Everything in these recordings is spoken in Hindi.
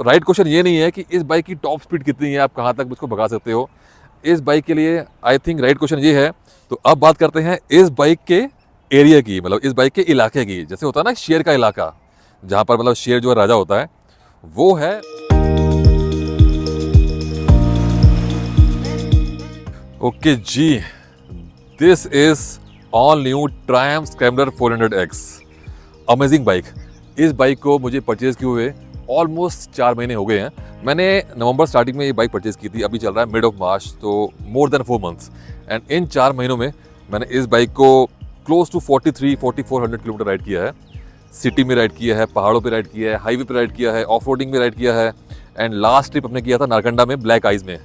राइट क्वेश्चन ये नहीं है कि इस बाइक की टॉप स्पीड कितनी है, आप कहाँ तक उसको भगा सकते हो। इस बाइक के लिए आई थिंक राइट क्वेश्चन ये है। तो अब बात करते हैं इस बाइक के एरिया की, मतलब इस बाइक के इलाके की। जैसे होता है ना शेर का इलाका, जहाँ पर मतलब शेर जो है राजा होता है, वो है। Okay ji, this is all new Triumph Scrambler 400X। Amazing bike. इस बाइक को मुझे परचेज किए हुए ऑलमोस्ट 4 महीने हो गए हैं। मैंने नवंबर स्टार्टिंग में ये बाइक परचेज की थी, अभी चल रहा है मिड ऑफ मार्च, तो more than 4 months. And in 4 महीनों में मैंने इस बाइक को क्लोज टू 43-4400 किलोमीटर राइड किया है। सिटी में राइड किया है, पहाड़ों पे राइड किया है, हाईवे पे राइड किया है, ऑफ रोडिंग में राइड किया है। एंड लास्ट ट्रिप हमने किया था नारकंडा में ब्लैक आइज में।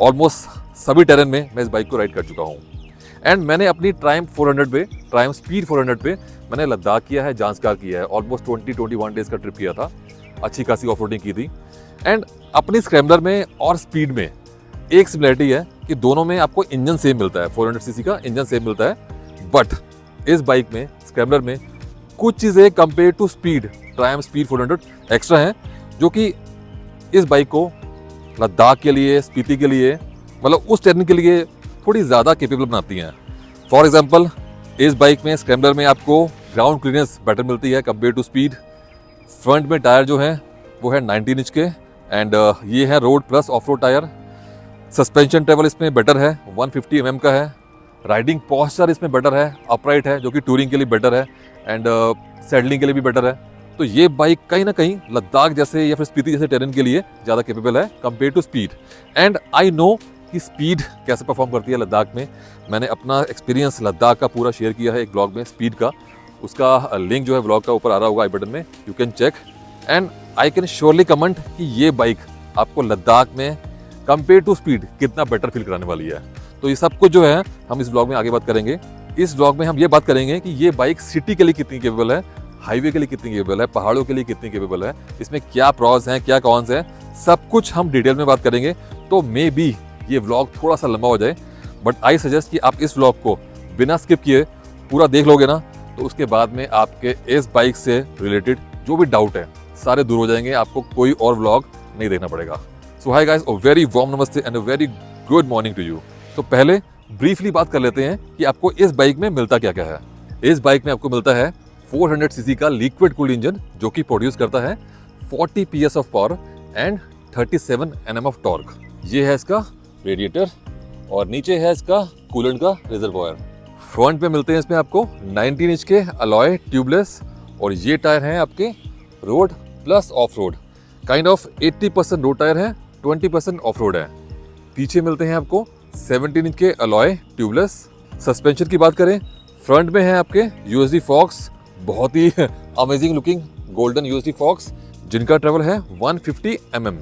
ऑलमोस्ट सभी टेरेन में मैं इस बाइक को राइड कर चुका हूँ। एंड मैंने अपनी ट्रायम्फ 400 पे, ट्रायम्फ स्पीड 400 पे मैंने लद्दाख किया है, जांस्कार किया है। ऑलमोस्ट 20-21 डेज का ट्रिप किया था, अच्छी खासी ऑफ रोडिंग की थी। एंड अपनी स्क्रैम्बलर में और स्पीड में एक सिमिलरिटी है कि दोनों में आपको इंजन सेम मिलता है, 400cc का इंजन सेम मिलता है। बट इस बाइक में, स्क्रैम्बलर में कुछ चीज़ें compare to Speed, Triumph Speed 400 extra हैं, जो कि इस बाइक को लद्दाख के लिए, स्पीति के लिए, मतलब उस टेरेन के लिए थोड़ी ज़्यादा केपेबल बनाती हैं। फॉर एग्जांपल, इस बाइक में, स्क्रैम्बलर में आपको ग्राउंड क्लियरेंस बेटर मिलती है कंपेयर टू स्पीड। फ्रंट में टायर जो है वो है 19 इंच के, एंड ये है road plus off road tyre. Suspension travel इसमें बेटर है, 150 mm का है। राइडिंग पॉस्चर इसमें बेटर है, अपराइट है, जो कि टूरिंग के लिए बेटर है, एंड सैडलिंग के लिए भी बेटर है। तो ये बाइक कहीं ना कहीं लद्दाख जैसे या फिर स्पीति जैसे टेरेन के लिए ज़्यादा कैपेबल है compare to Speed. And I know कि स्पीड कैसे परफॉर्म करती है लद्दाख में। मैंने अपना एक्सपीरियंस लद्दाख का पूरा शेयर किया है एक ब्लॉग में, स्पीड का। उसका लिंक जो है ब्लॉग का ऊपर आ रहा होगा आई बटन में, you can check. And I can surely comment कि ये बाइक आपको लद्दाख में कंपेयर टू स्पीड कितना बेटर फील कराने वाली है। तो ये सब कुछ जो है हम इस ब्लॉग में आगे बात करेंगे। इस ब्लॉग में हम ये बात करेंगे कि ये बाइक सिटी के लिए कितनी केपेबल है, हाईवे के लिए कितनी केपेबल है, पहाड़ों के लिए कितनी केपेबल है, इसमें क्या प्रॉस हैं, क्या कॉन्स हैं, सब कुछ हम डिटेल में बात करेंगे। तो मे बी ये व्लॉग थोड़ा सा लंबा हो जाए, बट आई सजेस्ट कि आप इस व्लॉग को बिना स्किप किए पूरा देख लोगे ना, तो उसके बाद में आपके इस बाइक से रिलेटेड जो भी डाउट है सारे दूर हो जाएंगे, आपको कोई और व्लॉग नहीं देखना पड़ेगा। So hi guys, a very warm namaste and a very good morning to you. तो पहले ब्रीफली बात कर लेते हैं कि आपको इस बाइक में मिलता क्या क्या है। इस बाइक में आपको मिलता है 400cc का लिक्विड कूल्ड इंजन, जो कि प्रोड्यूस करता है 40 PS of power and 37 Nm of torque. ये है इसका रेडिएटर और नीचे है इसका कूलेंट का रिजर्वॉयर। फ्रंट पे मिलते हैं इसमें आपको 19 इंच के अलॉय ट्यूबलेस, और ये टायर हैं आपके road plus off road. Kind of 80% road tyre है, 20% ऑफ रोड है। पीछे मिलते हैं आपको 17 इंच के अलॉय ट्यूबलेस। सस्पेंशन की बात करें, फ्रंट में है आपके USD फॉक्स, बहुत ही amazing looking golden USD forks, जिनका ट्रेवल है 150 mm।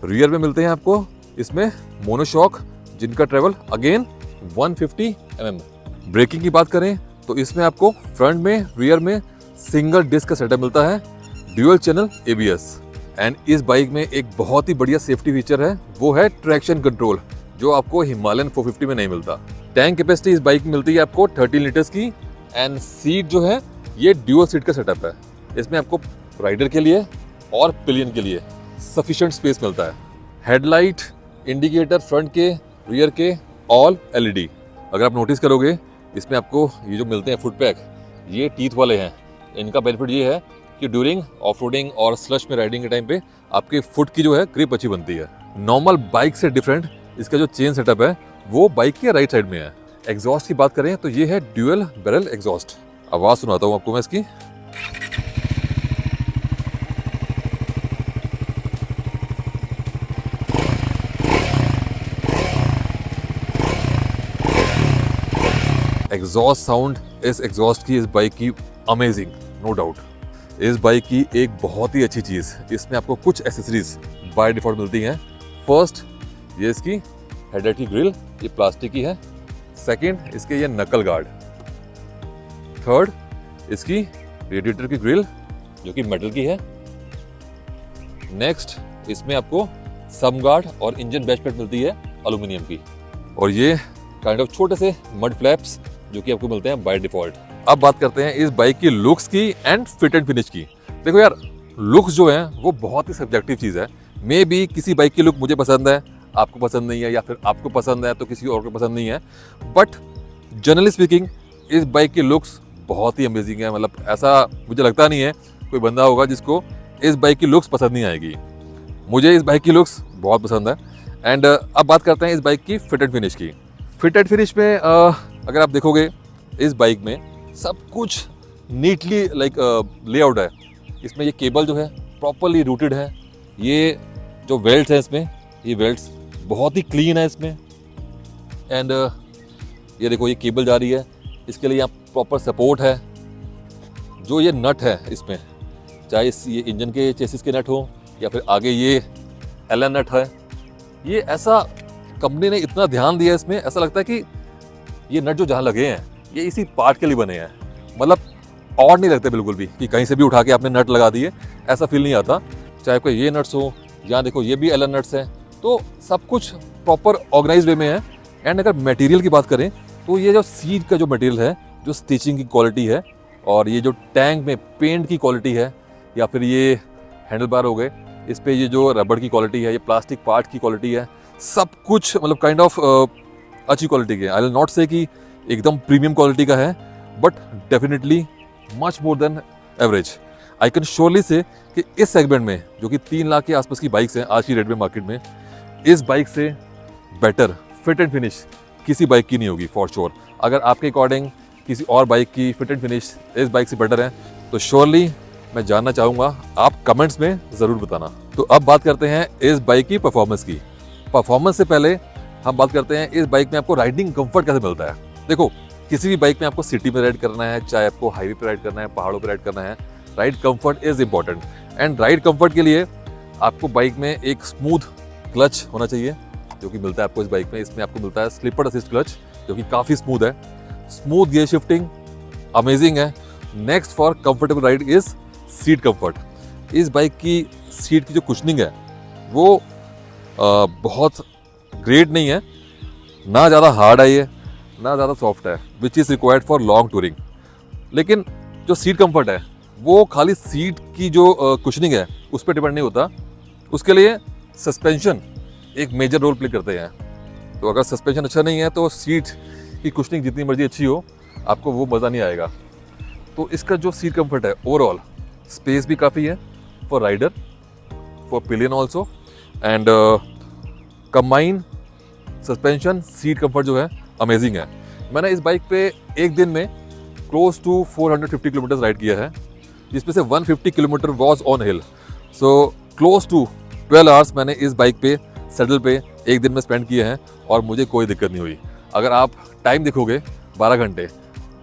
रियर में मिलते हैं आपको इसमें मोनोशॉक, जिनका ट्रेवल अगेन 150 mm। ब्रेकिंग की बात करें तो इसमें आपको फ्रंट में, रियर में सिंगल डिस्क का सेटअप मिलता है, ड्यूअल चैनल ABS। एंड इस बाइक में एक बहुत ही बढ़िया सेफ्टी फीचर है, वो है ट्रैक्शन कंट्रोल, जो आपको हिमालयन 450 में नहीं मिलता। टैंक कैपेसिटी इस बाइक में मिलती है आपको 13 लीटर्स की, एंड सीट जो है ये ड्यूअल सीट का सेटअप है। इसमें आपको राइडर के लिए और पिलियन के लिए सफिशिएंट स्पेस मिलता है। हेडलाइट, इंडिकेटर फ्रंट के, रियर के ऑल LED। अगर आप नोटिस करोगे इसमें आपको ये जो मिलते हैं फुट पैक, ये टीथ वाले हैं। इनका बेनिफिट ये है कि ड्यूरिंग ऑफ रोडिंग और स्लश में राइडिंग के टाइम पे आपके फुट की जो है ग्रिप अच्छी बनती है। नॉर्मल बाइक से डिफरेंट इसका जो चेन सेटअप है वो बाइक के राइट साइड में है। एग्जॉस्ट की बात करें तो ये है ड्यूअल बैरल एग्जॉस्ट। आवाज़ सुनाता हूँ आपको मैं इसकी। एग्जॉस्ट साउंड इस एग्जॉस्ट की, इस बाइक की अमेजिंग, नो डाउट। इस बाइक की एक बहुत ही अच्छी चीज़, इसमें आपको कुछ एसेसरीज बाय डिफॉल्ट मिलती हैं। फर्स्ट, ये इसकी हेडलाइट की ग्रिल, ये प्लास्टिक की है। सेकंड, इसके ये नकल गार्ड। थर्ड, इसकी रेडिएटर की ग्रिल, जो कि मेटल की है। नेक्स्ट, इसमें आपको सम गार्ड और इंजन बैश प्लेट मिलती है एल्यूमिनियम की। और ये काइंड ऑफ छोटे से मड फ्लैप्स, जो कि आपको मिलते हैं बाय डिफॉल्ट। अब बात करते हैं इस बाइक की लुक्स की एंड फिट एंड फिनिश की। देखो यार, लुक्स जो हैं वो बहुत ही सब्जेक्टिव चीज़ है। मे बी किसी बाइक की लुक मुझे पसंद है, आपको पसंद नहीं है, या फिर आपको पसंद है तो किसी और को पसंद नहीं है। बट जनरली स्पीकिंग इस बाइक की लुक्स बहुत ही अमेजिंग है। मतलब ऐसा मुझे लगता नहीं है कोई बंदा होगा जिसको इस बाइक की लुक्स पसंद नहीं आएगी। मुझे इस बाइक की लुक्स बहुत पसंद है। एंड अब बात करते हैं इस बाइक की फिट एंड फिनिश की। फिट एंड फिनिश में अगर आप देखोगे इस बाइक में सब कुछ नीटली लेआउट है। इसमें ये केबल जो है प्रॉपरली रूटेड है। ये जो वेल्ट्स है इसमें, ये वेल्ट्स बहुत ही क्लीन है इसमें। एंड ये देखो ये केबल जा रही है, इसके लिए यहाँ प्रॉपर सपोर्ट है। जो ये नट है इसमें, चाहे ये इंजन के चेसिस के नट हो या फिर आगे ये एलन नट है, ये ऐसा कंपनी ने इतना ध्यान दिया इसमें, ऐसा लगता है कि ये नट जो जहाँ लगे हैं ये इसी पार्ट के लिए बने हैं। मतलब और नहीं लगते बिल्कुल भी कि कहीं से भी उठा के आपने नट लगा दिए, ऐसा फील नहीं आता। चाहे कोई ये नट्स हो, यहाँ देखो ये भी एलन नट्स हैं, तो सब कुछ प्रॉपर ऑर्गेनाइज वे में है। एंड अगर मटेरियल की बात करें तो ये जो सीट का जो मटेरियल है, जो स्टिचिंग की क्वालिटी है, और ये जो टैंक में पेंट की क्वालिटी है, या फिर ये हैंडल बार हो गए, इस पे ये जो रबड़ की क्वालिटी है, ये प्लास्टिक पार्ट की क्वालिटी है, सब कुछ मतलब काइंड ऑफ अच्छी क्वालिटी के। आई विल नॉट से कि एकदम प्रीमियम क्वालिटी का है, but definitely much more than average. I can surely से कि इस सेगमेंट में जो कि 3 लाख के आसपास की बाइक्स हैं आज की रेट में मार्केट में, इस बाइक से बेटर फिट एंड फिनिश किसी बाइक की नहीं होगी फॉर श्योर। अगर आपके अकॉर्डिंग किसी और बाइक की फिट एंड फिनिश इस बाइक से बेटर है तो श्योरली मैं जानना चाहूँगा, आप कमेंट्स में ज़रूर बताना। तो अब बात करते हैं इस बाइक की परफॉर्मेंस की। परफॉर्मेंस से पहले हम बात करते हैं इस बाइक में आपको राइडिंग कंफर्ट कैसे मिलता है। देखो किसी भी बाइक में आपको सिटी में राइड करना है, चाहे आपको हाईवे पे राइड करना है, पहाड़ों पे राइड करना है, ride comfort is important. And ride comfort के लिए आपको बाइक में एक स्मूथ क्लच होना चाहिए, जो कि मिलता है आपको इस बाइक में। इसमें आपको मिलता है स्लिपर असिस्ट क्लच, जो कि काफ़ी स्मूथ है। स्मूथ गियर शिफ्टिंग अमेजिंग है। Next for comfortable ride is seat comfort. इस बाइक की सीट की जो कुशनिंग है वो बहुत ग्रेट नहीं है, ना ज़्यादा हार्ड है ये, ना ज़्यादा सॉफ्ट है, which is required for long touring. लेकिन जो सीट कंफर्ट है वो खाली सीट की जो कुशनिंग है उस पर डिपेंड नहीं होता, उसके लिए सस्पेंशन एक मेजर रोल प्ले करते हैं। तो अगर सस्पेंशन अच्छा नहीं है तो सीट की कुशनिंग जितनी मर्जी अच्छी हो, आपको वो मज़ा नहीं आएगा। तो इसका जो सीट कंफर्ट है, ओवरऑल स्पेस भी काफ़ी है for rider, for pillion also, and combine suspension seat comfort जो है अमेजिंग है। मैंने इस बाइक पे एक दिन में क्लोज टू 450 किलोमीटर राइड किया है, जिसमें से 150 kilometre was on hill. So close to 12 hours मैंने इस बाइक पे सेडल पे एक दिन में स्पेंड किए हैं और मुझे कोई दिक्कत नहीं हुई। अगर आप टाइम देखोगे 12 घंटे,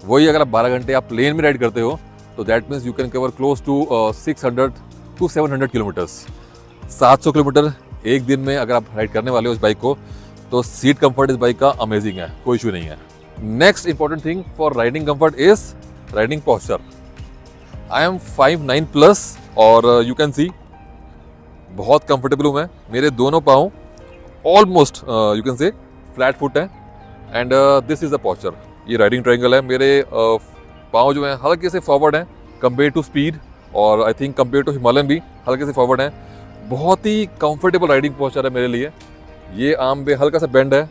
वही अगर आप 12 घंटे आप प्लेन में राइड करते हो तो that means you can cover close to 600 to 700 kilometres. 700 kilometre एक दिन में अगर आप राइड करने वाले हो इस बाइक को, तो सीट कंफर्ट इस बाइक का अमेजिंग है, कोई इशू नहीं है। Next important thing for riding comfort is riding posture. I am 5'9" plus और यू कैन सी बहुत कंफर्टेबल हूँ मैं। मेरे दोनों पाँव almost you can say flat foot है। And this is the posture. ये राइडिंग ट्रायंगल है। मेरे पाँव जो हैं हल्के से फॉरवर्ड हैं कंपेयर टू स्पीड, और I think compare to Himalayan भी हल्के से फॉरवर्ड हैं। बहुत ही कंफर्टेबल राइडिंग पोस्चर है मेरे लिए। ये आर्म पे हल्का सा बेंड है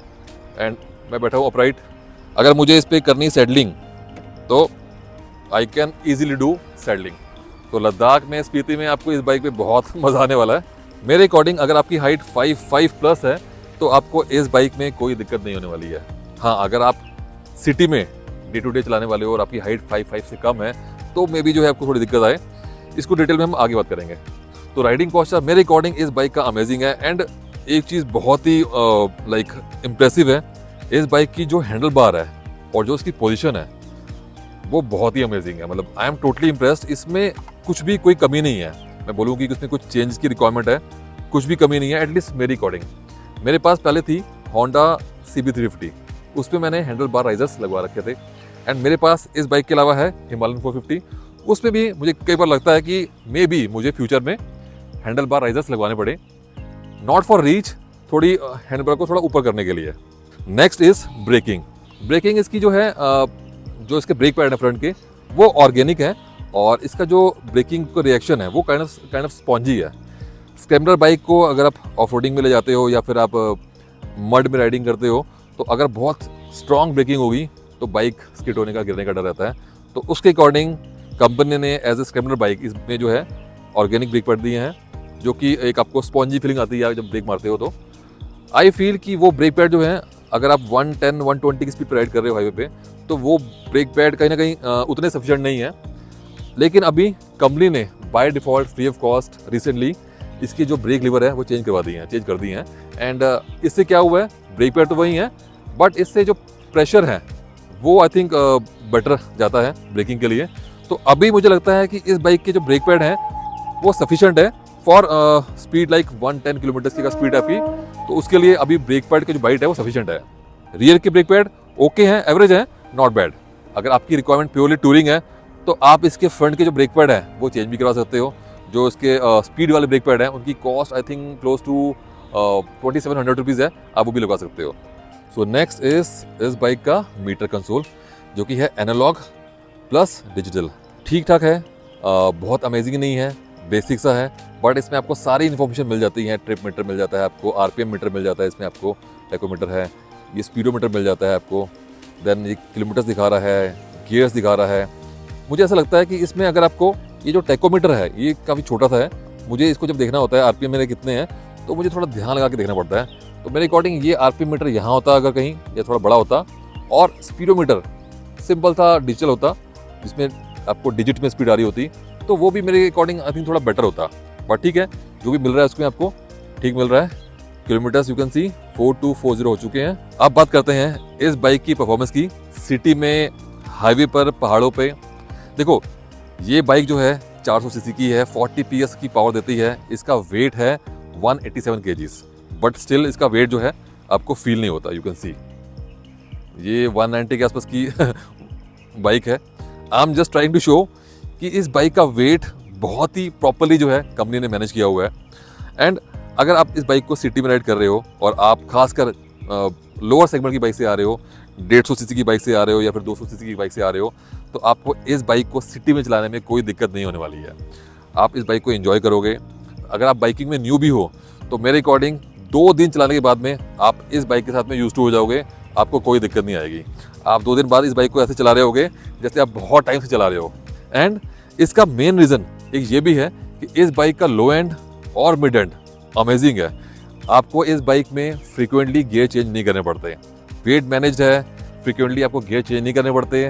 एंड मैं बैठा हूँ अपराइट। अगर मुझे इस पर करनी सैडलिंग तो I can easily do saddling. तो लद्दाख में, स्पीति में आपको इस बाइक पे बहुत मज़ा आने वाला है। मेरे अकॉर्डिंग अगर आपकी हाइट 5'5" प्लस है तो आपको इस बाइक में कोई दिक्कत नहीं होने वाली है। हाँ, अगर आप सिटी में डे टू डे चलाने वाले हो और आपकी हाइट 5'5" से कम है तो मे बी जो है आपको थोड़ी दिक्कत आए। इसको डिटेल में हम आगे बात करेंगे। तो राइडिंग पोस्चर मेरे अकॉर्डिंग इस बाइक का अमेजिंग है। एंड एक चीज़ बहुत ही इम्प्रेसिव है, इस बाइक की जो हैंडल बार है और जो इसकी पोजीशन है वो बहुत ही अमेजिंग है। मतलब आई एम टोटली इम्प्रेस्ड। इसमें कुछ भी कोई कमी नहीं है। मैं बोलूँगी कि इसमें कुछ चेंज की रिक्वायरमेंट है, कुछ भी कमी नहीं है, एटलीस्ट मेरी अकॉर्डिंग। मेरे पास पहले थी होंडा CB350, उस पर मैंने हैंडल बार राइजर्स लगवा रखे थे। एंड मेरे पास इस बाइक के अलावा है हिमालयन 450, उसमें भी मुझे कई बार लगता है कि मे बी मुझे फ्यूचर में हैंडल बार राइजर्स लगवाने पड़े, नॉट फॉर रीच, थोड़ी हैंडल बार को थोड़ा ऊपर करने के लिए। Next is breaking. ब्रेकिंग इसकी जो है जो इसके ब्रेक पैड है फ्रंट के वो ऑर्गेनिक है और इसका जो ब्रेकिंग का रिएक्शन है वो काइंड ऑफ स्पॉन्जी है। स्क्रैम्बलर बाइक को अगर आप ऑफ रोडिंग में ले जाते हो या फिर आप मड में राइडिंग करते हो तो अगर बहुत स्ट्रॉन्ग ब्रेकिंग होगी तो बाइक स्किड होने का, गिरने का डर रहता है। तो उसके अकॉर्डिंग कंपनी ने एज ए स्क्रैम्बलर बाइक इसमें जो है ऑर्गेनिक ब्रेक पैड दिए हैं, जो कि एक आपको स्पॉन्जी फीलिंग आती है जब ब्रेक मारते हो। तो आई फील कि वो ब्रेक पैड जो है अगर आप 110-120 की स्पीड पर राइड कर रहे हो हाईवे पे तो वो ब्रेक पैड कहीं ना कहीं उतने सफिशिएंट नहीं है। लेकिन अभी कंपनी ने by default free of cost recently इसकी जो ब्रेक लीवर है वो चेंज कर दी हैं। एंड इससे क्या हुआ है, ब्रेक पैड तो वही है बट इससे जो प्रेशर है वो आई थिंक बेटर जाता है ब्रेकिंग के लिए। तो अभी मुझे लगता है कि इस बाइक के जो ब्रेक पैड हैं वो सफिशिएंट है फॉर स्पीड लाइक 110 किलोमीटर की का स्पीड है आपकी, तो उसके लिए अभी ब्रेक पैड की जो बाइट है वो सफिशिएंट है। रियर के ब्रेक पैड ओके हैं, एवरेज है, नॉट बैड। अगर आपकी रिक्वायरमेंट प्योरली टूरिंग है तो आप इसके फ्रंट के जो ब्रेक पैड है वो चेंज भी करवा सकते हो। जो इसके स्पीड वाले ब्रेक पैड हैं उनकी cost I think close to 2700 rupees है, आप वो भी लगा सकते हो। सो नेक्स्ट इस बाइक का मीटर कंसोल, जो कि है एनालॉग प्लस डिजिटल। ठीक ठाक है, बहुत अमेजिंग नहीं है, बेसिक सा है, बट इसमें आपको सारी इन्फॉर्मेशन मिल जाती है। ट्रिप मीटर मिल जाता है आपको, आरपीएम मीटर मिल जाता है, इसमें आपको टैकोमीटर है, ये स्पीडोमीटर मिल जाता है आपको, देन ये किलोमीटर्स दिखा रहा है, गियर्स दिखा रहा है। मुझे ऐसा लगता है कि इसमें अगर आपको ये जो टैकोमीटर है ये काफ़ी छोटा सा है, मुझे इसको जब देखना होता है आरपीएम मेरे कितने हैं तो मुझे थोड़ा ध्यान लगा के देखना पड़ता है। तो मेरे अकॉर्डिंग ये आरपीएम मीटर यहाँ होता अगर कहीं, या थोड़ा बड़ा होता, और स्पीडोमीटर सिंपल सा डिजिटल होता जिसमें आपको डिजिट में स्पीड आ रही होती, तो वो भी मेरे अकॉर्डिंग आई थिंक थोड़ा बेटर होता। बट ठीक है, जो भी मिल रहा है उसमें आपको ठीक मिल रहा है। किलोमीटर्स यू कैन सी 4240 हो चुके हैं। अब बात करते हैं इस बाइक की परफॉर्मेंस की सिटी में, हाईवे पर, पहाड़ों पे। देखो ये बाइक जो है 400 सीसी की है, 40 PS की पावर देती है, इसका वेट है 187 kgs, बट स्टिल इसका वेट जो है आपको फील नहीं होता। यू कैन सी ये 190 के आसपास की बाइक है। I am just trying to show कि इस बाइक का वेट बहुत ही प्रॉपरली जो है कंपनी ने मैनेज किया हुआ है। एंड अगर आप इस बाइक को सिटी में राइड कर रहे हो और आप खासकर लोअर सेगमेंट की बाइक से आ रहे हो, 150 सीसी की बाइक से आ रहे हो या फिर 200 सीसी की बाइक से आ रहे हो, तो आपको इस बाइक को सिटी में चलाने में कोई दिक्कत नहीं होने वाली है। आप इस बाइक को एंजॉय करोगे। अगर आप बाइकिंग में न्यू भी हो तो मेरे अकॉर्डिंग 2 दिन चलाने के बाद में आप इस बाइक के साथ में यूज टू हो जाओगे, आपको कोई दिक्कत नहीं आएगी। आप 2 दिन बाद इस बाइक को ऐसे चला रहे होगे जैसे आप बहुत टाइम से चला रहे हो। एंड इसका मेन रीज़न एक ये भी है कि इस बाइक का लो एंड और मिड एंड अमेजिंग है। आपको इस बाइक में फ्रीक्वेंटली गियर चेंज नहीं करने पड़ते, वेट मैनेज्ड है, फ्रीक्वेंटली आपको गियर चेंज नहीं करने पड़ते।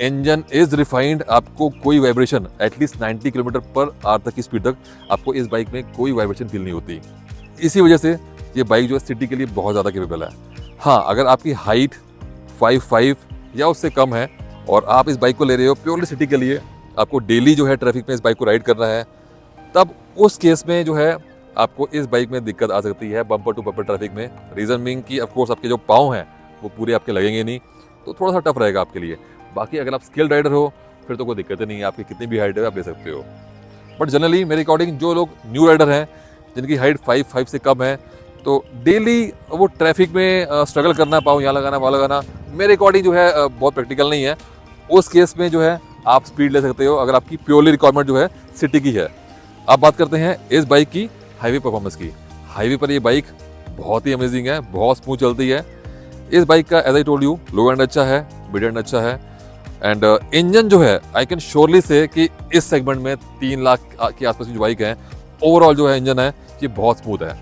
इंजन इज रिफाइंड, आपको कोई vibration at least 90 kilometre per hour तक की स्पीड तक आपको इस बाइक में कोई वाइब्रेशन फील नहीं होती। इसी वजह से ये बाइक जो है सिटी के लिए बहुत ज़्यादा केपेबल है। हाँ, अगर आपकी हाइट 5'5" या उससे कम है और आप इस बाइक को ले रहे हो प्योरली सिटी के लिए, आपको डेली जो है ट्रैफिक में इस बाइक को राइड करना है, तब उस केस में जो है आपको इस बाइक में दिक्कत आ सकती है बम्पर टू बम्पर ट्रैफिक में। रीज़न बीइंग कि ऑफकोर्स आपके जो पाँव हैं वो पूरे आपके लगेंगे नहीं, तो थोड़ा सा टफ रहेगा आपके लिए। बाकी अगर आप स्किल्ड राइडर हो फिर तो कोई दिक्कत नहीं है, आपकी कितनी भी हाइट है आप ले सकते हो। बट जनरली मेरे अकॉर्डिंग जो लोग न्यू राइडर हैं जिनकी हाइट 5'5" से कम है, तो डेली वो ट्रैफिक में स्ट्रगल करना, पाँव यहाँ लगाना वहाँ लगाना, मेरे अकॉर्डिंग जो है बहुत प्रैक्टिकल नहीं है। उस केस में जो है आप स्पीड ले सकते हो अगर आपकी प्योरली रिक्वायरमेंट जो है सिटी की है। अब बात करते हैं इस बाइक की हाईवे परफॉर्मेंस की। हाईवे पर ये बाइक बहुत ही अमेजिंग है, बहुत स्मूथ चलती है। इस बाइक का as I told you low and अच्छा है, मिड एंड अच्छा है, एंड इंजन जो है आई कैन श्योरली से कि इस सेगमेंट में 3 लाख के आसपास की जो बाइक है, ओवरऑल जो है इंजन है ये बहुत स्मूथ है।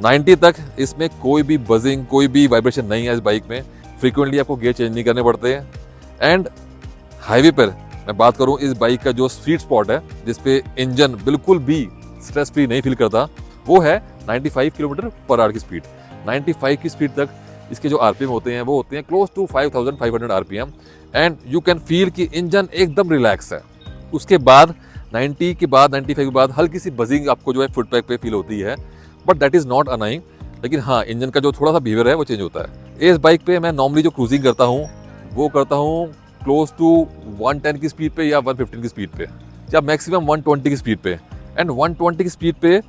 90 तक इसमें कोई भी बजिंग, कोई भी वाइब्रेशन नहीं है इस बाइक में। फ्रीक्वेंटली आपको गियर चेंज नहीं करने पड़ते। एंड हाईवे पर मैं बात करूं, इस बाइक का जो स्वीट स्पॉट है जिसपे इंजन बिल्कुल भी स्ट्रेस फ्री नहीं फील करता, वो है 95 किलोमीटर पर आवर की स्पीड। 95 की स्पीड तक इसके जो आरपीएम होते हैं वो होते हैं close to 5500 RPM, and you can feel कि इंजन एकदम रिलैक्स है। उसके बाद 90 के बाद 95 के बाद हल्की सी बजिंग आपको जो है फुट पैक पे फील होती है, बट दैट इज़ नॉट अनाइंग। लेकिन हाँ, इंजन का जो थोड़ा सा बिहेवियर है वो चेंज होता है। इस बाइक पे मैं नॉर्मली जो क्रूजिंग करता हूँ वो करता हूँ क्लोज टू 110 की स्पीड पे या 115 की स्पीड पे, या मैक्सिमम 120 की स्पीड पे। एंड 120 की स्पीड पे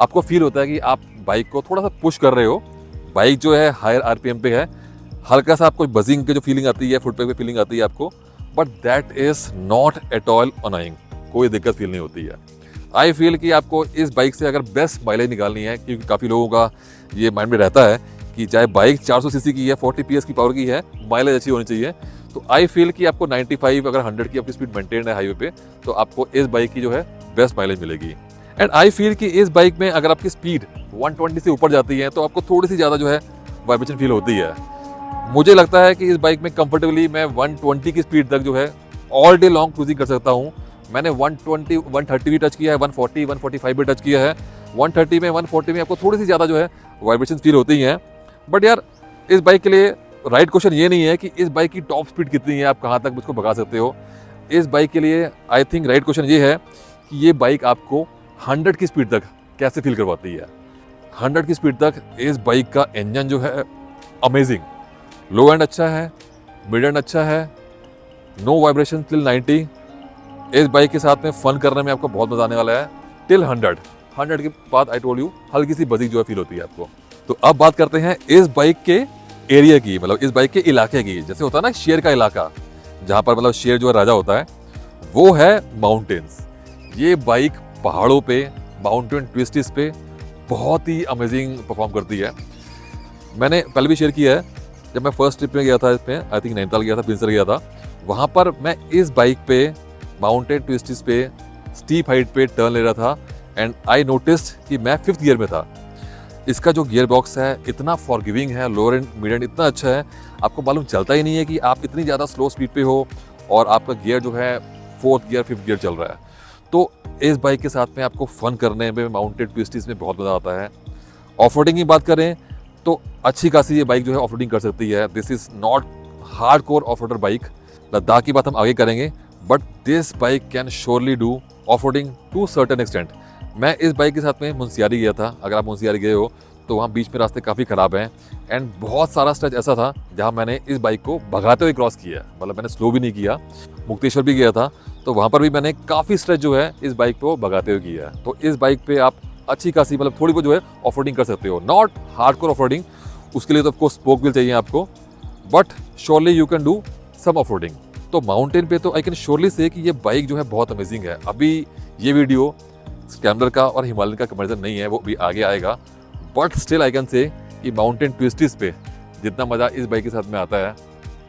आपको फील होता है कि आप बाइक को थोड़ा सा पुश कर रहे हो। बाइक जो है हायर आरपीएम पे है, हल्का सा आपको बजिंग की जो फीलिंग आती है, फुट पैक पे फीलिंग आती है आपको, but that is not at all annoying, कोई दिक्कत फील नहीं होती है। आई फील कि आपको इस बाइक से अगर बेस्ट माइलेज निकालनी है, क्योंकि काफ़ी लोगों का ये माइंड में रहता है कि चाहे बाइक 400 सीसी की है, 40 PS की पावर की है, माइलेज अच्छी होनी चाहिए, तो आई फील कि आपको 95 अगर 100 की आपकी स्पीड मेंटेन है हाईवे पे, तो आपको इस बाइक की जो है बेस्ट माइलेज मिलेगी। एंड आई फील कि इस बाइक में अगर आपकी स्पीड 120 से ऊपर जाती है तो आपको थोड़ी सी ज़्यादा जो है वाइब्रेशन फील होती है। मुझे लगता है कि इस बाइक में कंफर्टेबली मैं 120 की स्पीड तक जो है ऑल डे लॉन्ग क्रूजिंग कर सकता हूँ। मैंने 120 130 भी टच किया है, 140 145 भी टच किया है। 130 में 140 में आपको थोड़ी सी ज़्यादा जो है वाइब्रेशन फील होती हैं। बट यार इस बाइक के लिए राइट क्वेश्चन ये नहीं है कि इस बाइक की टॉप स्पीड कितनी है, आप कहाँ तक उसको भगा सकते हो। इस बाइक के लिए आई थिंक राइट क्वेश्चन ये है कि ये बाइक आपको 100 की स्पीड तक कैसे फील करवाती है। 100 की स्पीड तक इस बाइक का इंजन जो है अमेजिंग, लो एंड अच्छा है, मिड एंड अच्छा है, नो वाइब्रेशन टिल 90। इस बाइक के साथ में फन करने में आपको बहुत मजा आने वाला है टिल 100 के बाद आई टोल्ड यू हल्की सी बजिंग जो है फील होती है आपको। तो अब बात करते हैं इस बाइक के एरिया की, मतलब इस बाइक के इलाके की। जैसे होता है ना शेर का इलाका, जहाँ पर मतलब शेर जो है राजा होता है, वो है माउंटेन्स। ये बाइक पहाड़ों पे, माउंटेन ट्विस्टिस पे बहुत ही अमेजिंग परफॉर्म करती है। मैंने पहले भी शेयर किया है, जब मैं फर्स्ट ट्रिप में गया था इसमें, आई थिंक नैनीताल गया था, बिंसर गया था, वहाँ पर मैं इस बाइक पे माउंटेन ट्विस्टिस पे स्टीप हाइट पे टर्न ले रहा था एंड आई नोटिस्ड कि मैं 5th गियर में था। इसका जो गियर बॉक्स है इतना फॉरगिविंग है, लोअर एंड मिड एंड इतना अच्छा है, आपको मालूम चलता ही नहीं है कि आप इतनी ज़्यादा स्लो स्पीड पे हो और आपका गियर जो है 4th गियर 5th गियर चल रहा है। तो इस बाइक के साथ में आपको फन करने में, माउंटेन ट्विस्टिस में बहुत मज़ा आता है। ऑफ रोडिंग की बात करें तो अच्छी खासी ये बाइक जो है ऑफ रोडिंग कर सकती है। This is not hardcore off roader bike. Ladakh की बात हम आगे करेंगे, but this bike can surely do off roading to certain extent. मैं इस बाइक के साथ में मुंशियारी गया था। अगर आप मुंशियारी गए हो तो वहाँ बीच में रास्ते काफ़ी ख़राब हैं एंड बहुत सारा स्ट्रेच ऐसा था जहाँ मैंने इस बाइक को भगाते हुए क्रॉस किया, मतलब मैंने स्लो भी नहीं किया। मुक्तेश्वर भी गया था तो वहाँ पर भी मैंने काफ़ी स्ट्रेच जो है इस बाइक को भगाते हुए किया है। तो इस बाइक पे आप अच्छी खासी मतलब थोड़ी बहुत जो है ऑफ रोडिंग कर सकते हो, नॉट हार्डकोर ऑफ रोडिंग। उसके लिए तो ऑफकोर्स स्पोक व्हील चाहिए आपको, but surely you can do some off roading. तो माउंटेन पे तो आई कैन श्योरली से कि ये बाइक जो है बहुत अमेजिंग है। अभी ये वीडियो स्क्रैम्बलर का और हिमालयन का कंपैरिजन नहीं है, वो भी आगे आएगा, बट स्टिल आई कैन से कि माउंटेन ट्विस्टिस पे जितना मज़ा इस बाइक के साथ में आता है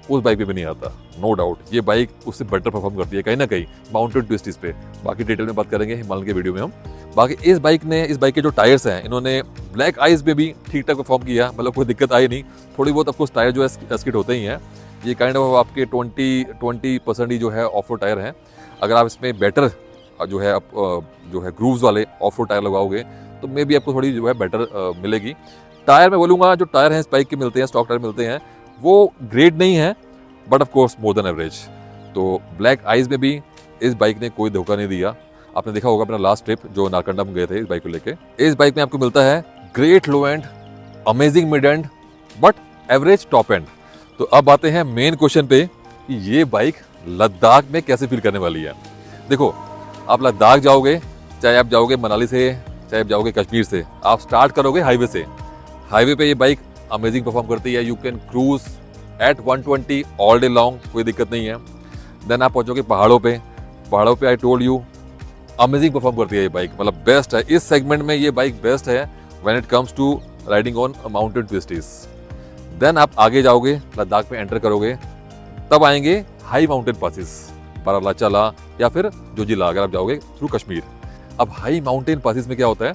उस बाइक पे भी नहीं आता, नो डाउट। ये बाइक उससे बेटर परफॉर्म करती है कहीं ना कहीं माउंटेन ट्विस्टिस पे। बाकी डिटेल में बात करेंगे हिमालयन के वीडियो में हम। बाकी इस बाइक के जो टायर्स हैं, इन्होंने ब्लैक आइस में भी ठीक ठाक परफॉर्म किया, मतलब कोई दिक्कत आई नहीं। थोड़ी बहुत आपको टायर जो है स्किड होते ही हैं। ये काइंड ऑफ आपके 20% ही जो है ऑफ रोड टायर हैं। अगर आप इसमें बेटर जो है ग्रूव्स वाले ऑफ रोड टायर लगाओगे तो मे बी आपको थोड़ी जो है बेटर मिलेगी। टायर मैं बोलूँगा जो टायर हैं इस बाइक के मिलते हैं, स्टॉक टायर मिलते हैं, वो ग्रेड नहीं है, but of course more than average. तो ब्लैक आइज में भी इस बाइक ने कोई धोखा नहीं दिया। आपने देखा होगा अपना लास्ट ट्रिप जो नारकंडा में गए थे इस बाइक को लेके। इस बाइक में आपको मिलता है great low and, amazing mid and, but average top and. तो अब आते हैं मेन क्वेश्चन पे कि ये बाइक लद्दाख में कैसे फील करने वाली है। देखो, आप लद्दाख जाओगे, चाहे आप जाओगे मनाली से, चाहे आप जाओगे कश्मीर से, आप स्टार्ट करोगे हाईवे से। हाईवे पे ये बाइक अमेजिंग परफॉर्म करती है। You can cruise at 120 all day long, कोई दिक्कत नहीं है। देन आप पहुंचोगे पहाड़ों पे I told you amazing perform करती है ये बाइक, मतलब बेस्ट है इस सेगमेंट में। ये बाइक बेस्ट है when it comes to riding on mountain twisties. Then आप आगे जाओगे, लद्दाख में एंटर करोगे, तब आएंगे हाई माउंटेन पासिस, बारालाचाला या फिर जोजिला अगर आप जाओगे थ्रू कश्मीर। अब हाई माउंटेन पासिस में क्या होता है,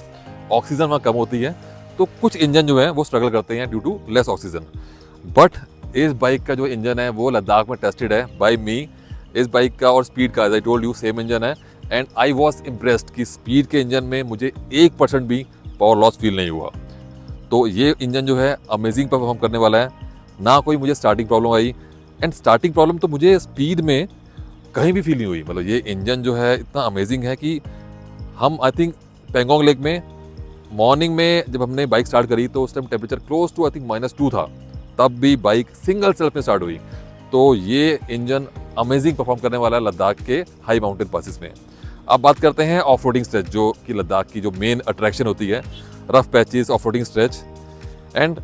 ऑक्सीजन वहाँ कम होती है, तो कुछ इंजन जो है वो स्ट्रगल करते हैं due to less oxygen. But इस बाइक का जो इंजन है वो लद्दाख में टेस्टेड है बाय मी। इस बाइक का और स्पीड का as I told you same engine है एंड आई वॉज इम्प्रेस्ड कि स्पीड के इंजन में मुझे 1% भी पावर लॉस फील नहीं हुआ। तो ये इंजन जो है अमेजिंग परफॉर्म करने वाला है, ना कोई मुझे starting problem I. And starting problem तो मुझे स्पीड में कहीं भी फील नहीं हुई। मतलब ये इंजन जो है इतना अमेजिंग है कि हम आई थिंक पेंगोंग लेक में मॉर्निंग में जब हमने बाइक स्टार्ट करी तो उस time temperature close to I think -2 था, तब भी बाइक सिंगल सेल्फ में स्टार्ट हुई। तो ये इंजन अमेजिंग परफॉर्म करने वाला है लद्दाख के हाई माउंटेन पासिस में। अब बात करते हैं ऑफ रोडिंग स्ट्रेच, जो कि लद्दाख की जो मेन अट्रैक्शन होती है, rough patches, off roading stretch and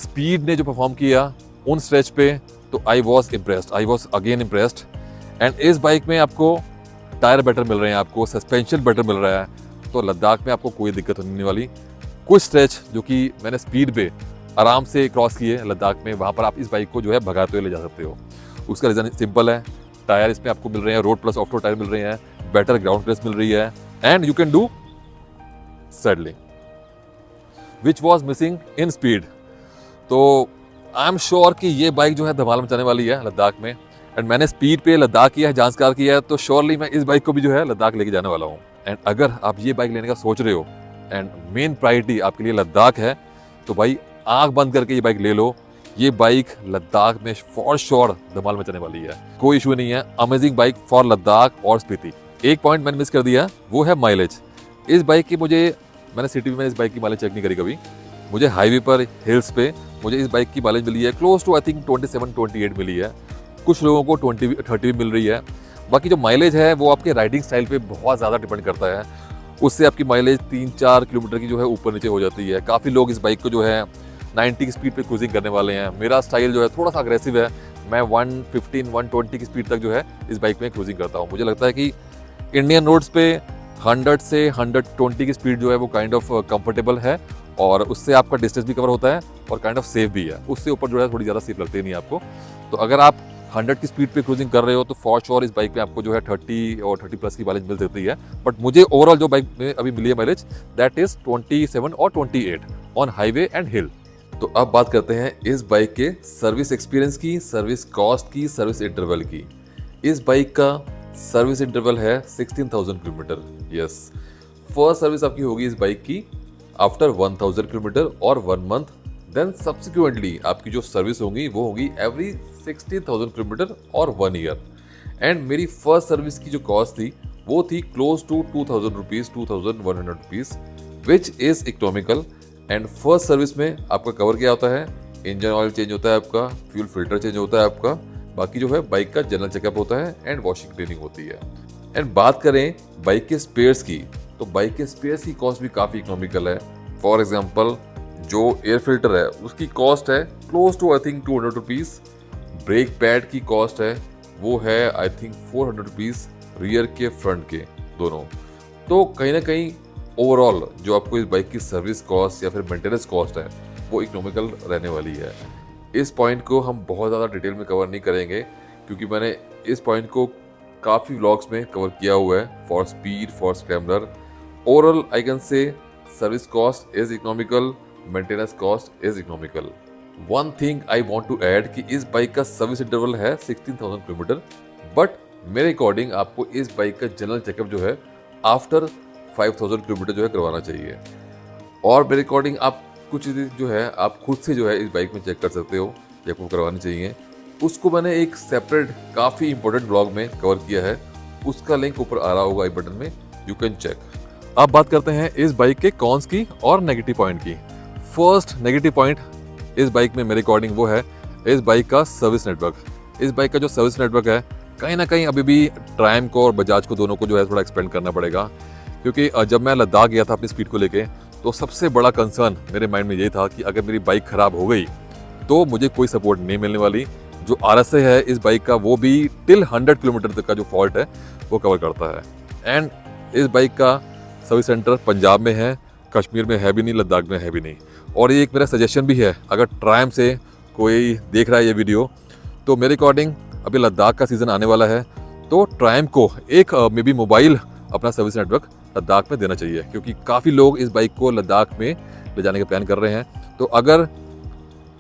speed ने जो परफॉर्म किया उन स्ट्रेच पे, तो आई was impressed, I was again impressed. And इस बाइक में आपको टायर बेटर मिल रहे हैं, आपको सस्पेंशन बेटर मिल रहा है, तो लद्दाख में आपको कोई दिक्कत होने वाली। कुछ स्ट्रेच जो कि मैंने स्पीड पे आराम से क्रॉस किए लद्दाख में, वहाँ पर आप इस बाइक को जो है भगाते हुए ले जा सकते हो। उसका रीज़न सिंपल है, टायर इसमें आपको मिल रहे हैं road plus off road tyre मिल रहे हैं, बेटर ग्राउंड क्लियरेंस मिल रही है, and you can do saddling which was missing in speed. तो आई एम श्योर कि ये बाइक जो है धमाल मचाने वाली है लद्दाख में। एंड मैंने स्पीड पे लद्दाख किया है, जांचकार किया है, तो श्योरली मैं इस बाइक को भी जो है लद्दाख लेके जाने वाला हूँ। एंड अगर आप ये बाइक लेने का सोच रहे हो एंड मेन प्रायोरिटी आपके लिए लद्दाख है, तो भाई आंख बंद करके ये बाइक ले लो। ये बाइक लद्दाख में फॉर श्योर धमाल मचाने वाली है, कोई इशू नहीं है। अमेजिंग बाइक फॉर लद्दाख और स्पीति। एक पॉइंट मैंने मिस कर दिया, वो है माइलेज। इस बाइक की मैंने सिटी में इस बाइक की माइलेज चेक नहीं करी कभी। मुझे हाईवे पर हिल्स पे मुझे इस बाइक की माइलेज मिली है क्लोज टू आई थिंक 27-28 मिली है। कुछ लोगों को 20-30 भी मिल रही है। बाकी जो माइलेज है वो आपके राइडिंग स्टाइल पे बहुत ज़्यादा डिपेंड करता है। उससे आपकी माइलेज 3-4 किलोमीटर की जो है ऊपर नीचे हो जाती है। काफ़ी लोग इस बाइक को जो है 90 की स्पीड पे क्रूजिंग करने वाले हैं। मेरा स्टाइल जो है थोड़ा सा अग्रेसिव है, मैं 115-120 की स्पीड तक जो है इस बाइक में क्रूजिंग करता हूँ। मुझे लगता है कि इंडियन रोड्स पे 100 से 120 की स्पीड जो है वो काइंड ऑफ कंफर्टेबल है, और उससे आपका डिस्टेंस भी कवर होता है और काइंड ऑफ सेफ भी है। उससे ऊपर जो है थोड़ी ज़्यादा सेफ लगती नहीं है आपको। तो अगर आप 100 की स्पीड पे क्रूजिंग कर रहे हो तो फॉर श्योर इस बाइक पे आपको जो है 30 और 30 प्लस की माइलेज मिल सकती है। बट मुझे ओवरऑल जो बाइक में अभी मिली है माइलेज दैट इज 27 और 28 ऑन हाईवे एंड हिल। तो अब बात करते हैं इस बाइक के सर्विस एक्सपीरियंस की, सर्विस कॉस्ट की, सर्विस इंटरवल की। इस बाइक का सर्विस इंटरवल है 16,000 किलोमीटर। यस, फर्स्ट सर्विस आपकी होगी इस बाइक की आफ्टर 1000 किलोमीटर और 1 मंथ। देन सब्सिक्वेंटली आपकी जो सर्विस होगी वो होगी एवरी 60,000 किलोमीटर और 1 ईयर। एंड मेरी फर्स्ट सर्विस की जो कॉस्ट थी वो थी close to 2,000 rupees, 2,100 rupees, which is economical. And first service में आपका कवर क्या होता है, इंजन ऑयल चेंज होता है आपका, फ्यूल फिल्टर चेंज होता है आपका, बाकी जो है बाइक का जनरल चेकअप होता है एंड वॉशिंग क्लीनिंग होती है। एंड बात करें बाइक के स्पेयर्स की, तो बाइक के स्पेयर्स की कॉस्ट भी काफ़ी इकोनॉमिकल है। फॉर एग्जांपल जो एयर फिल्टर है उसकी कॉस्ट है close to I think 200 rupees. Brake pad की कॉस्ट है वो है आई थिंक 400 रुपीज़, रियर के फ्रंट के दोनों। तो कहीं ना कहीं ओवरऑल जो आपको इस बाइक की सर्विस कॉस्ट या फिर मेंटेनेंस कॉस्ट है वो इकोनॉमिकल रहने वाली है। इस पॉइंट को हम बहुत ज़्यादा डिटेल में कवर नहीं करेंगे क्योंकि मैंने इस पॉइंट को काफ़ी व्लॉग्स में कवर किया हुआ है for Speed, for Scrambler. Overall I can say service cost is economical, maintenance cost is economical. One thing I want to add कि इस बाइक का सर्विस इंटरवल है 16,000 किलोमीटर, बट मेरे अकॉर्डिंग आपको इस बाइक का जनरल चेकअप जो है आफ्टर 5,000 किलोमीटर जो है करवाना चाहिए। और मेरे अकॉर्डिंग आप कुछ चीज़ें जो है आप खुद से जो है इस बाइक में चेक कर सकते हो, ये आपको करवानी चाहिए। उसको मैंने एक सेपरेट काफ़ी इंपॉर्टेंट ब्लॉग में कवर किया है, उसका लिंक ऊपर आ रहा होगा आई बटन में, यू कैन चेक। अब बात करते हैं इस बाइक के कॉन्स की और नेगेटिव पॉइंट की। फर्स्ट नेगेटिव पॉइंट इस बाइक में मेरे अकॉर्डिंग वो है इस बाइक का सर्विस नेटवर्क। इस बाइक का जो सर्विस नेटवर्क है कहीं ना कहीं अभी भी ट्रायम को और बजाज को दोनों को जो है थोड़ा एक्सपेंड करना पड़ेगा, क्योंकि जब मैं लद्दाख गया था अपनी स्पीड को लेके तो सबसे बड़ा कंसर्न मेरे माइंड में ये था कि अगर मेरी बाइक ख़राब हो गई तो मुझे कोई सपोर्ट नहीं मिलने वाली। जो RSA है इस बाइक का वो भी टिल 100 किलोमीटर तक का जो फॉल्ट है वो कवर करता है। एंड इस बाइक का सर्विस सेंटर पंजाब में है, कश्मीर में है भी नहीं, लद्दाख में है भी नहीं। और ये एक मेरा सजेशन भी है, अगर ट्रायम से कोई देख रहा है ये वीडियो तो मेरे अकॉर्डिंग अभी लद्दाख का सीज़न आने वाला है तो ट्रायम को एक मे बी मोबाइल अपना सर्विस नेटवर्क लद्दाख में देना चाहिए, क्योंकि काफ़ी लोग इस बाइक को लद्दाख में ले जाने का प्लान कर रहे हैं। तो अगर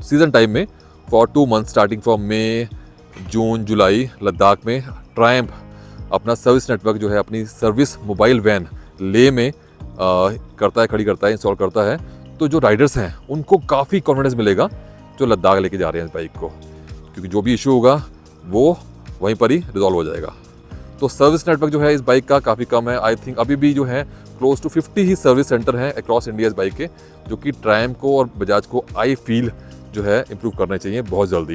सीज़न टाइम में फॉर 2 मंथ स्टार्टिंग फ्रॉम मई, जून, जुलाई लद्दाख में ट्रायम अपना सर्विस नेटवर्क जो है अपनी सर्विस मोबाइल वैन ले में करता है, खड़ी करता है, इंस्टॉल करता है, तो जो राइडर्स हैं उनको काफ़ी कॉन्फिडेंस मिलेगा जो लद्दाख लेके जा रहे हैं इस बाइक को, क्योंकि जो भी इशू होगा वो वहीं पर ही रिजॉल्व हो जाएगा। तो सर्विस नेटवर्क जो है इस बाइक का काफ़ी कम है। आई थिंक अभी भी जो है क्लोज टू 50 ही सर्विस सेंटर हैं अक्रॉस इंडिया इस बाइक के, जो कि ट्रायम को और बजाज को आई फील जो है इम्प्रूव करने चाहिए बहुत जल्दी।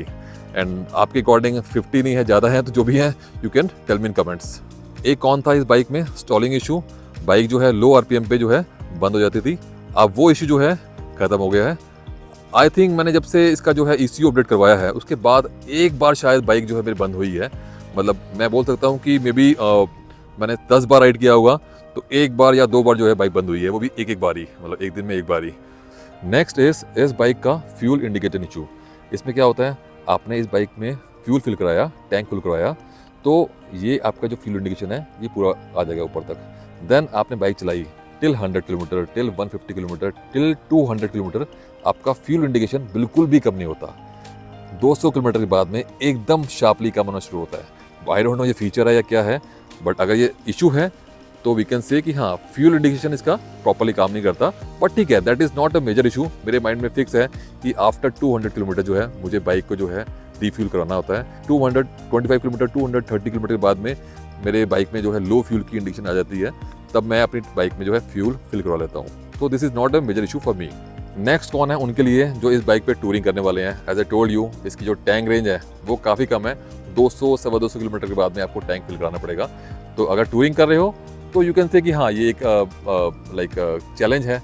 एंड आपके अकॉर्डिंग 50 नहीं है, ज़्यादा है, तो जो भी है you can tell me in comments. एक कौन था इस बाइक में स्टॉलिंग इशू, बाइक जो है लो RPM पे जो है बंद हो जाती थी, अब वो इशू जो है ख़त्म हो गया है। आई थिंक मैंने जब से इसका जो है ECU अपडेट करवाया है उसके बाद एक बार शायद बाइक जो है मेरी बंद हुई है, मतलब मैं बोल सकता हूँ कि मे बी मैंने 10 बार राइड किया होगा तो एक बार या 2 बार जो है बाइक बंद हुई है, वो भी एक बार ही, मतलब एक दिन में एक बार ही। नेक्स्ट इस बाइक का फ्यूल इंडिकेटर इशू। इसमें क्या होता है, आपने इस बाइक में फ्यूल फिल कराया, टैंक फिल कराया, तो ये आपका जो फ्यूल इंडिकेशन है ये पूरा आ जाएगा ऊपर तक। देन आपने बाइक चलाई till 100 kilometre, till 150 kilometre, till 200 kilometre, आपका फ्यूल इंडिकेशन बिल्कुल भी कम नहीं होता। 200 किलोमीटर के बाद में एकदम शार्पली कम होना शुरू होता है। आई डोंट नो ये फीचर है या क्या है, बट अगर ये इशू है तो वी कैन से कि हाँ, फ्यूल इंडिकेशन इसका प्रॉपर्ली काम नहीं करता। बट ठीक है, that is not a major issue. मेरे माइंड में फिक्स है कि आफ्टर 200 किलोमीटर जो है मुझे बाइक को जो है रिफ्यूल कराना होता है। 225 किलोमीटर, 230 किलोमीटर के बाद में मेरे बाइक में जो है लो फ्यूल की इंडिकेशन आ जाती है, तब मैं अपनी बाइक में जो है फ्यूल फिल करवा लेता हूँ। तो this is not a major issue for me. Next कौन है उनके लिए जो इस बाइक पे टूरिंग करने वाले हैं। एज ए टोल्ड यू, इसकी जो टैंक रेंज है वो काफ़ी कम है। 200 सवा 200 किलोमीटर के बाद में आपको टैंक फिल कराना पड़ेगा। तो अगर टूरिंग कर रहे हो तो यू कैन से कि हाँ, ये एक लाइक चैलेंज है।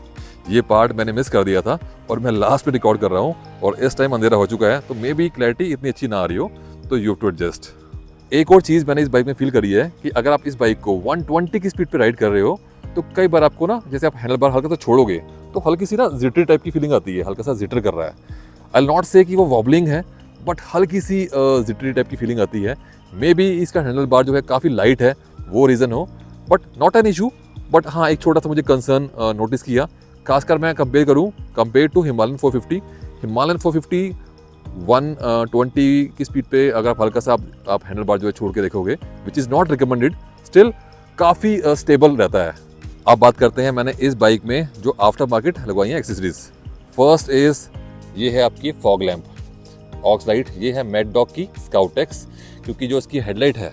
ये पार्ट मैंने मिस कर दिया था और मैं लास्ट में रिकॉर्ड कर रहा हूँ और इस टाइम अंधेरा हो चुका है, तो मे बी क्लैरिटी इतनी अच्छी ना आ रही हो, तो यू हैव टू एडजस्ट। एक और चीज़ मैंने इस बाइक में फील करी है कि अगर आप इस बाइक को 120 की स्पीड पे राइड कर रहे हो तो कई बार आपको ना, जैसे आप हैंडल बार हल्का सा छोड़ोगे तो हल्की सी ना जिटर टाइप की फीलिंग आती है, हल्का सा जिटर कर रहा है। आई नॉट से कि वो वॉबलिंग है, बट हल्की सी जिटरी टाइप की फीलिंग आती है। मे बी इसका हैंडल बार जो है काफ़ी लाइट है, वो रीज़न हो, but not an issue. But हाँ, एक छोटा सा मुझे कंसर्न नोटिस किया, खासकर मैं कंपेयर टू हिमालयन 450। हिमालयन 450 120 की स्पीड पे अगर आप हल्का सा आप हैंडल बार जो है छोड़ के देखोगे, which is not recommended, still काफ़ी स्टेबल रहता है। अब बात करते हैं मैंने इस बाइक में जो आफ्टर मार्केट लगवाई है एक्सेसरीज। फर्स्ट इज ये है आपकी फॉग लैम्प ऑक्स लाइट। ये है मैड डॉग की स्काउट एक्स, क्योंकि जो इसकी हेडलाइट है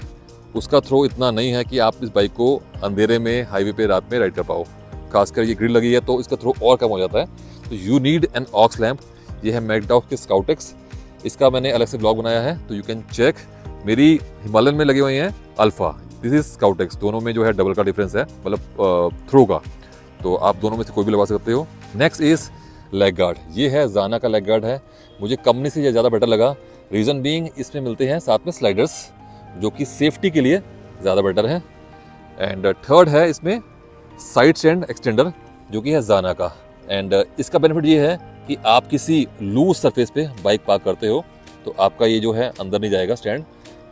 उसका थ्रो इतना नहीं है कि आप इस बाइक को अंधेरे में हाईवे पे रात में राइड कर पाओ। खासकर ये ग्रिल लगी है तो इसका थ्रो और कम हो जाता है, तो you need an ox lamp. ये है मैड डॉग की स्काउट एक्स। इसका मैंने अलग से ब्लॉग बनाया है, तो यू कैन चेक। मेरी हिमालयन में लगे हुए हैं alpha, this is scout x. दोनों में जो है डबल का डिफरेंस है, मतलब थ्रो का, तो आप दोनों में से कोई भी लगा सकते हो। Next is leg guard. ये है जाना का लेग गार्ड है। मुझे कंपनी से ये ज़्यादा बेटर लगा, रीज़न बीइंग इसमें मिलते हैं साथ में स्लाइडर्स, जो कि सेफ्टी के लिए ज़्यादा बेटर है। एंड थर्ड है इसमें साइड स्टैंड एक्सटेंडर, जो कि है जाना का। एंड इसका बेनिफिट ये है कि आप किसी लूज सरफेस पे बाइक पार्क करते हो तो आपका ये जो है अंदर नहीं जाएगा, स्टैंड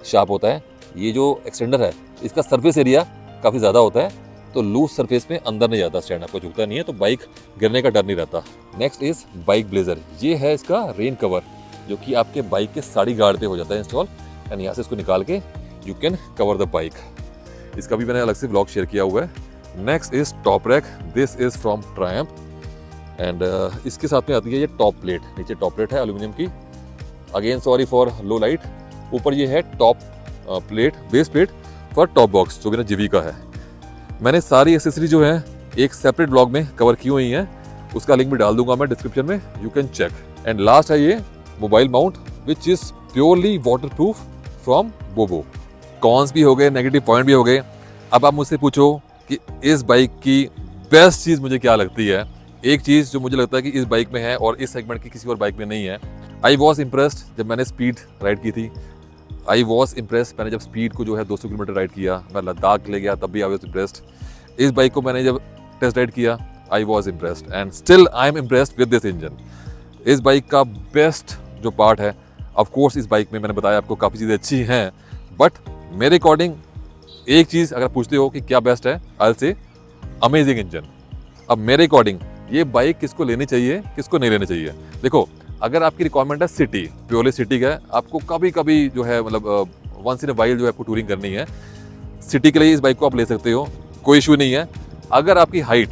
शार्प होता है। ये जो एक्सटेंडर है इसका सरफेस एरिया काफ़ी ज़्यादा होता है, तो लूज सरफेस में अंदर नहीं जाता स्टैंड, आपको झुकता नहीं है, तो बाइक गिरने का डर नहीं रहता। Next is bike blazer. ये है इसका रेन कवर, जो कि आपके बाइक के साड़ी गार्ड पे हो जाता है इंस्टॉल, एंड यहाँ से इसको निकाल के you can cover the bike. इसका भी मैंने अलग से ब्लॉग शेयर किया हुआ है। Next is top rack. This is from Triumph and इसके साथ में आती है ये टॉप प्लेट। नीचे टॉप प्लेट है एल्यूमिनियम की, again sorry for low light. ऊपर ये है top plate, base plate for top box, जो मेरा जीवी का है। मैंने सारी एक्सेसरी जो है एक सेपरेट ब्लॉग में कवर की हुई हैं, उसका लिंक भी डाल दूंगा मैं डिस्क्रिप्शन में, you can check. And last है ये mobile mount, which is purely waterproof from BoBo. Cons भी हो गए, नेगेटिव पॉइंट भी हो गए। अब आप मुझसे पूछो कि इस बाइक की बेस्ट चीज़ मुझे क्या लगती है। एक चीज़ जो मुझे लगता है कि इस बाइक में है और इस सेगमेंट की किसी और बाइक में नहीं है, आई वॉज इम्प्रेस्ड जब मैंने स्पीड राइड की थी। आई वॉज इम्प्रेस्ड मैंने जब स्पीड को जो है 200 किलोमीटर राइड किया, मैं लद्दाख ले गया तब भी आई वॉज इम्प्रेस्ड। इस बाइक को मैंने जब टेस्ट राइड किया, आई was impressed and still I am impressed with this engine. इस बाइक का बेस्ट जो पार्ट है, ऑफ कोर्स इस बाइक में मैंने बताया आपको काफ़ी चीज़ें अच्छी हैं, बट मेरे अकॉर्डिंग एक चीज़ अगर पूछते हो कि क्या बेस्ट है, I will say amazing engine. अब मेरे अकॉर्डिंग ये बाइक किसको लेनी चाहिए, किसको नहीं लेनी चाहिए। देखो, अगर आपकी रिक्वायरमेंट है सिटी, प्योरली सिटी का है, आपको कभी कभी जो है मतलब वंस इन अ वाइल जो है आपको टूरिंग करनी है, सिटी के लिए इस बाइक को आप ले सकते हो, कोई इशू नहीं है। अगर आपकी हाइट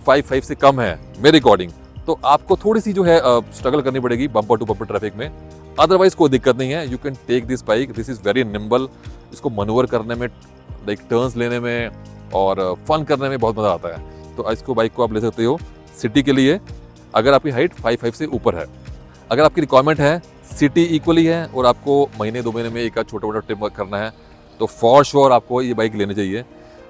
5'5" से कम है मेरे अकॉर्डिंग, तो आपको थोड़ी सी जो है स्ट्रगल करनी पड़ेगी बम्पर टू बम्पर ट्रैफिक में। अदरवाइज कोई दिक्कत नहीं है, you can take this bike, this is very nimble. इसको मनूवर करने में, लाइक टर्न्स लेने में और फन करने में बहुत मज़ा आता है। तो इसको बाइक को आप ले सकते हो सिटी के लिए, अगर आपकी हाइट 5'5" से ऊपर है। अगर आपकी रिक्वायरमेंट है सिटी इक्वली है और आपको महीने 2 महीने में एक छोटा मोटा ट्रिप करना है, तो फॉर श्योर आपको ये बाइक लेनी चाहिए।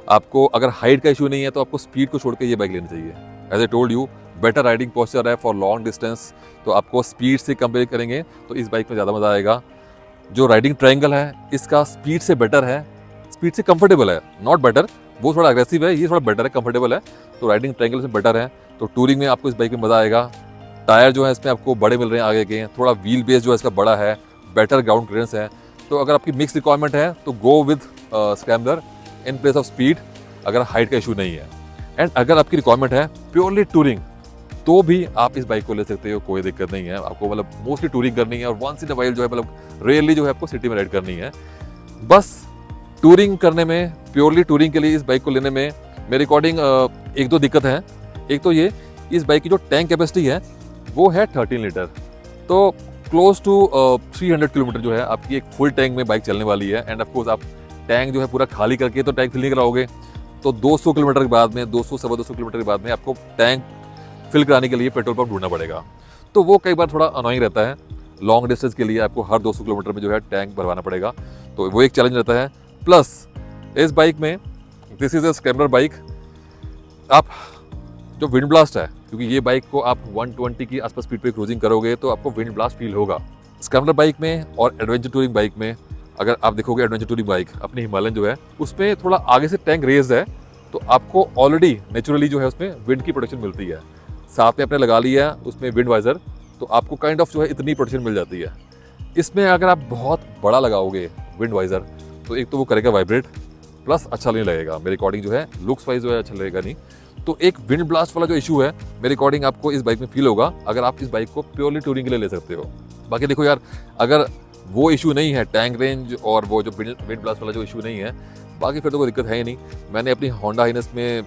आपको अगर हाइट का इशू नहीं है तो आपको स्पीड को छोड़ के ये बाइक लेनी चाहिए। As a told you, better riding posture है फॉर लॉन्ग डिस्टेंस, तो आपको स्पीड से कंपेयर करेंगे तो इस बाइक में ज़्यादा मज़ा आएगा। जो राइडिंग ट्रायंगल है इसका स्पीड से बेटर है, स्पीड से कंफर्टेबल है, नॉट बेटर, वो थोड़ा अग्रेसिव है, ये थोड़ा बेटर है, कंफर्टेबल है, तो राइडिंग ट्रायंगल से बेटर है। तो टूरिंग में आपको इस बाइक में मज़ा आएगा। टायर जो है इसमें आपको बड़े मिल रहे हैं आगे के, थोड़ा व्हील बेस जो है इसका बड़ा है, बेटर ग्राउंड क्लियरेंस है। तो अगर आपकी मिक्स रिक्वायरमेंट है तो go with scrambler in place of speed, अगर हाइट का इशू नहीं है। एंड अगर आपकी रिक्वायरमेंट है प्योरली टूरिंग तो भी आप इस बाइक को ले सकते हो, कोई दिक्कत नहीं है। आपको मतलब मोस्टली टूरिंग करनी है और वंस इन अ वाइल जो है मतलब रेयरली जो है आपको सिटी में राइड करनी है। बस टूरिंग करने में, प्योरली टूरिंग के लिए इस बाइक को लेने में मेरे अकॉर्डिंग एक दो दिक्कत है। एक तो ये, इस बाइक की जो टैंक कैपेसिटी है वो है 13 लीटर, तो क्लोज टू 300 किलोमीटर जो है आपकी एक फुल टैंक में बाइक चलने वाली है। एंड ऑफकोर्स आप टैंक जो है पूरा खाली करके तो टैंक फिल नहीं कराओगे, तो 200 किलोमीटर के बाद में, 200 सवा 200 किलोमीटर के बाद में आपको टैंक फिल कराने के लिए पेट्रोल पंप ढूंढना पड़ेगा। तो वो कई बार थोड़ा अनोइंग रहता है। लॉन्ग डिस्टेंस के लिए आपको हर 200 किलोमीटर में जो है टैंक भरवाना पड़ेगा, तो वो एक चैलेंज रहता है। प्लस इस बाइक में, this is a scrambler bike, आप जो विंड ब्लास्ट है, क्योंकि ये बाइक को आप 120 की आसपास स्पीड पे क्रूजिंग करोगे तो आपको विंड ब्लास्ट फील होगा। स्क्रैम्बलर बाइक में और एडवेंचर टूरिंग बाइक में, अगर आप देखोगे एडवेंचर टूरिंग बाइक अपनी हिमालयन जो है उसमें थोड़ा आगे से टैंक रेज है, तो आपको ऑलरेडी नेचुरली जो है उसमें विंड की प्रोटेक्शन मिलती है। साथ में आपने लगा लिया उसमें विंड वाइजर, तो आपको काइंड ऑफ जो है इतनी प्रोटेक्शन मिल जाती है। इसमें अगर आप बहुत बड़ा लगाओगे विंड वाइजर तो एक तो वो करेगा वाइब्रेट, प्लस अच्छा नहीं लगेगा मेरे अकॉर्डिंग, जो है लुक्स वाइज जो है अच्छा लगेगा नहीं। तो एक विंड ब्लास्ट वाला जो इशू है मेरे अकॉर्डिंग आपको इस बाइक में फील होगा अगर आप इस बाइक को प्योरली टूरिंग के लिए ले सकते हो। बाकी देखो यार, अगर वो इशू नहीं है टैंक रेंज और वो जो विंड ब्लास्ट वाला जो इशू नहीं है, बाकी फिर तो कोई दिक्कत है ही नहीं। मैंने अपनी होंडा हाइनस में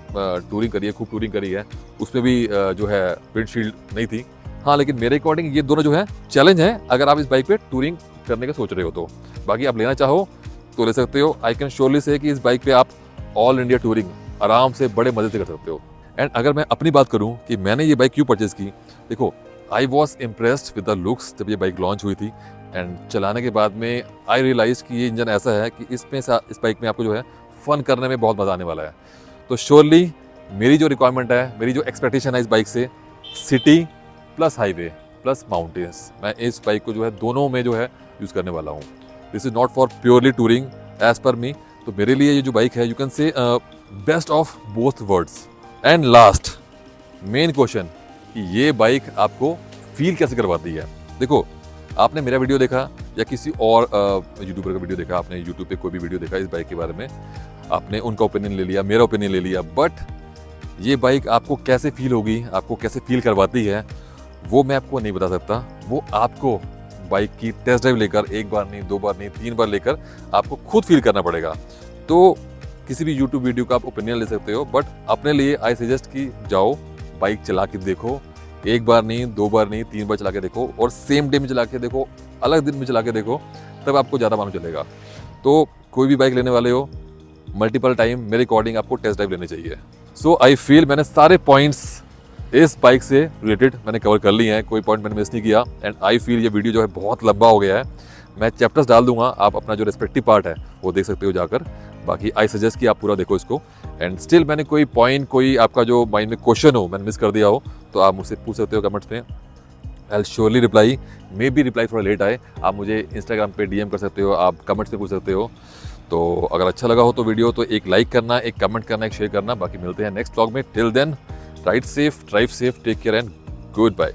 टूरिंग करी है, खूब टूरिंग करी है, उसमें भी जो है विंडशील्ड नहीं थी। हाँ, लेकिन मेरे अकॉर्डिंग ये दोनों जो है चैलेंज है अगर आप इस बाइक पे टूरिंग करने का सोच रहे हो तो। बाकी आप लेना चाहो तो ले सकते हो। आई कैन श्योरली से कि इस बाइक पे आप ऑल इंडिया टूरिंग आराम से बड़े मजे से कर सकते हो। एंड अगर मैं अपनी बात करूं कि मैंने ये बाइक क्यों परचेज की, देखो आई was impressed with the looks जब ये बाइक लॉन्च हुई थी। एंड चलाने के बाद में आई रियलाइज कि ये इंजन ऐसा है कि इस बाइक में आपको जो है फन करने में बहुत मज़ा आने वाला है। तो श्योरली मेरी जो रिक्वायरमेंट है, मेरी जो एक्सपेक्टेशन है इस बाइक से, city plus highway plus mountains, मैं इस बाइक को जो है दोनों में जो है यूज़ करने वाला हूँ। This is not for purely touring as per me. तो मेरे लिए ये जो बाइक है, you can say best of both words. And last main question कि ये बाइक आपको फील कैसे करवाती है। देखो, आपने मेरा वीडियो देखा या किसी और यूट्यूबर का वीडियो देखा, आपने यूट्यूब पे कोई भी वीडियो देखा इस बाइक के बारे में, आपने उनका ओपिनियन ले लिया, मेरा ओपिनियन ले लिया, बट ये बाइक आपको कैसे फील होगी, आपको कैसे फील करवाती है, वो मैं आपको नहीं बता सकता। वो आपको बाइक की टेस्ट ड्राइव लेकर, एक बार नहीं, दो बार नहीं, 3 बार लेकर आपको खुद फील करना पड़ेगा। तो किसी भी यूट्यूब वीडियो का आप ओपिनियन ले सकते हो, बट अपने लिए आई सजेस्ट कि जाओ बाइक चला के देखो, एक बार नहीं, 2 बार नहीं, 3 बार चला के देखो, और सेम डे में चला के देखो, अलग दिन में चला के देखो, तब आपको ज़्यादा मालूम चलेगा। तो कोई भी बाइक लेने वाले हो, मल्टीपल टाइम मेरे अकॉर्डिंग आपको टेस्ट ड्राइव लेनी चाहिए। सो आई फील मैंने सारे पॉइंट्स इस बाइक से रिलेटेड मैंने कवर कर लिए हैं, कोई पॉइंट मैंने मिस नहीं किया। एंड आई फील ये वीडियो जो है बहुत लंबा हो गया है, मैं चैप्टर्स डाल दूंगा, आप अपना जो रेस्पेक्टिव पार्ट है वो देख सकते हो जाकर। बाकी आई सजेस्ट कि आप पूरा देखो इसको। एंड स्टिल मैंने कोई पॉइंट, कोई आपका जो माइंड में क्वेश्चन हो मैंने मिस कर दिया हो, तो आप मुझसे पूछ सकते हो कमेंट्स में। I will surely reply. May be reply थोड़ा लेट आए, आप मुझे इंस्टाग्राम पे DM कर सकते हो, आप कमेंट्स में पूछ सकते हो। तो अगर अच्छा लगा हो तो वीडियो, तो एक लाइक करना, एक कमेंट करना, एक शेयर करना। बाकी मिलते हैं नेक्स्ट व्लॉग में। Till then, ride safe, drive safe, take care and good bye.